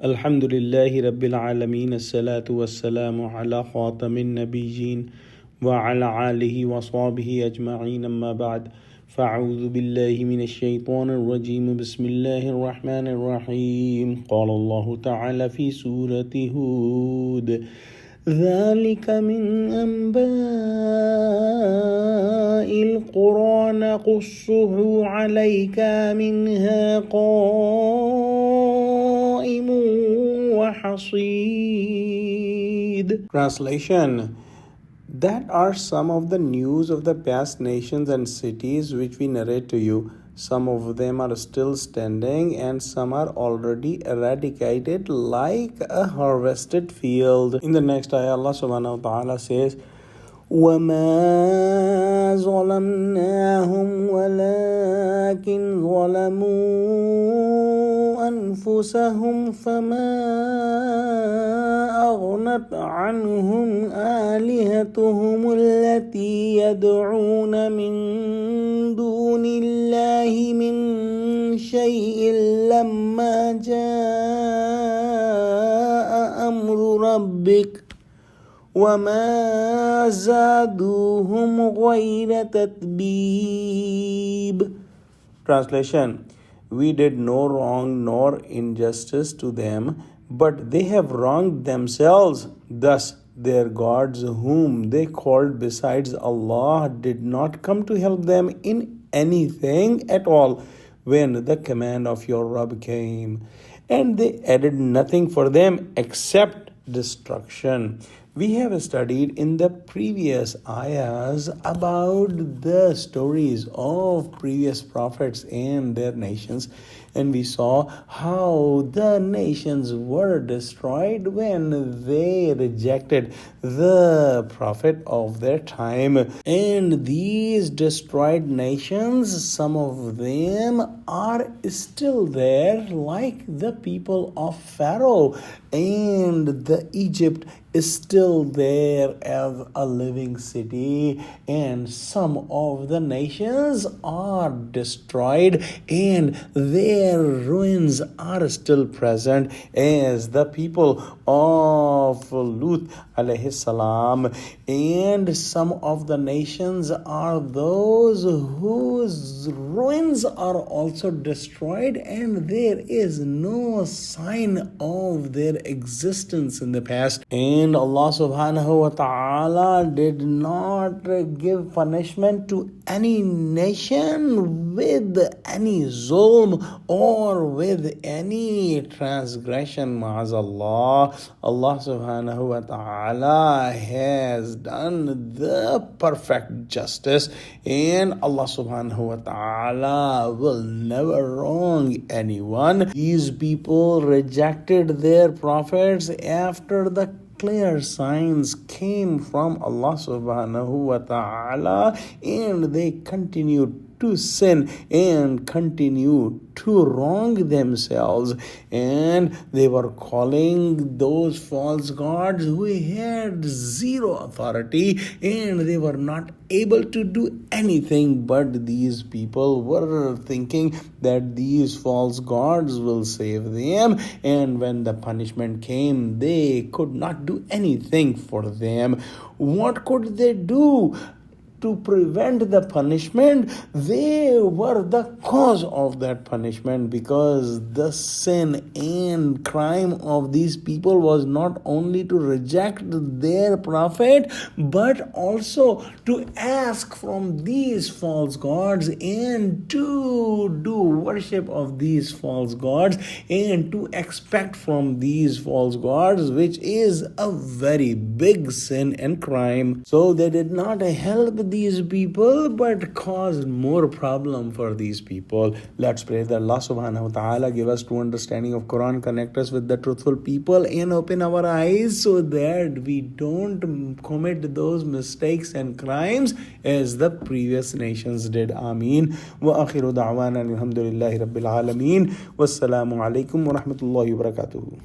Alhamdulillahi Rabbil Alameen, As-salatu was-salamu ala khatamin nabiyyin wa ala alihi wa sahbihi ajma'een, amma ba'd. فأعوذ بالله من الشيطان الرجيم بسم الله الرحمن الرحيم قال الله تعالى في سورة هود ذلك من أنباء القرى نقصه عليك منها قائم وحصيد. Translation: That are some of the news of the past nations and cities which we narrate to you. Some of them are still standing and some are already eradicated like a harvested field. In the next ayah, Allah subhanahu wa ta'ala says, وَمَا ظَلَمْنَاهُمْ وَلَكِنْ ظَلَمُوا أنفسهم فما أغنت عنهم آلهتهم التي يدعون من دون الله من شيء لما جاء أمر ربك وما زادوهم غير تتبيب. Translation: We did no wrong nor injustice to them, but they have wronged themselves. Thus, their gods whom they called besides Allah did not come to help them in anything at all when the command of your Rabb came, and they added nothing for them except destruction. We have studied in the previous ayahs about the stories of previous prophets and their nations, and we saw how the nations were destroyed when they rejected the prophet of their time. And these destroyed nations, some of them are still there, like the people of Pharaoh, and the Egypt is still there as a living city, and some of the nations are destroyed and their ruins are still present, as the people of Lut alayhi salam. And some of the nations are those whose ruins are also destroyed and there is no sign of their existence in the past. And Allah subhanahu wa ta'ala did not give punishment to any nation with any zulm or with any transgression. Ma'azallah, Allah subhanahu wa ta'ala has done the perfect justice, and Allah subhanahu wa ta'ala will never wrong anyone. These people rejected their prophets after the clear signs came from Allah subhanahu wa ta'ala, and they continued to sin and continue to wrong themselves, and they were calling those false gods who had zero authority, and they were not able to do anything. But these people were thinking that these false gods will save them, and when the punishment came, they could not do anything for them. What could they do to prevent the punishment? They were the cause of that punishment, because the sin and crime of these people was not only to reject their prophet, but also to ask from these false gods and to do worship of these false gods and to expect from these false gods, which is a very big sin and crime. So they did not help these people but caused more problem for these people. Let's pray that Allah subhanahu wa ta'ala give us true understanding of Quran, connect us with the truthful people, and open our eyes so that we don't commit those mistakes and crimes as the previous nations did. Ameen. Wa akhiru da'wana alhamdulillahi rabbil alameen. Wassalamu alaikum wa rahmatullahi wa barakatuhu.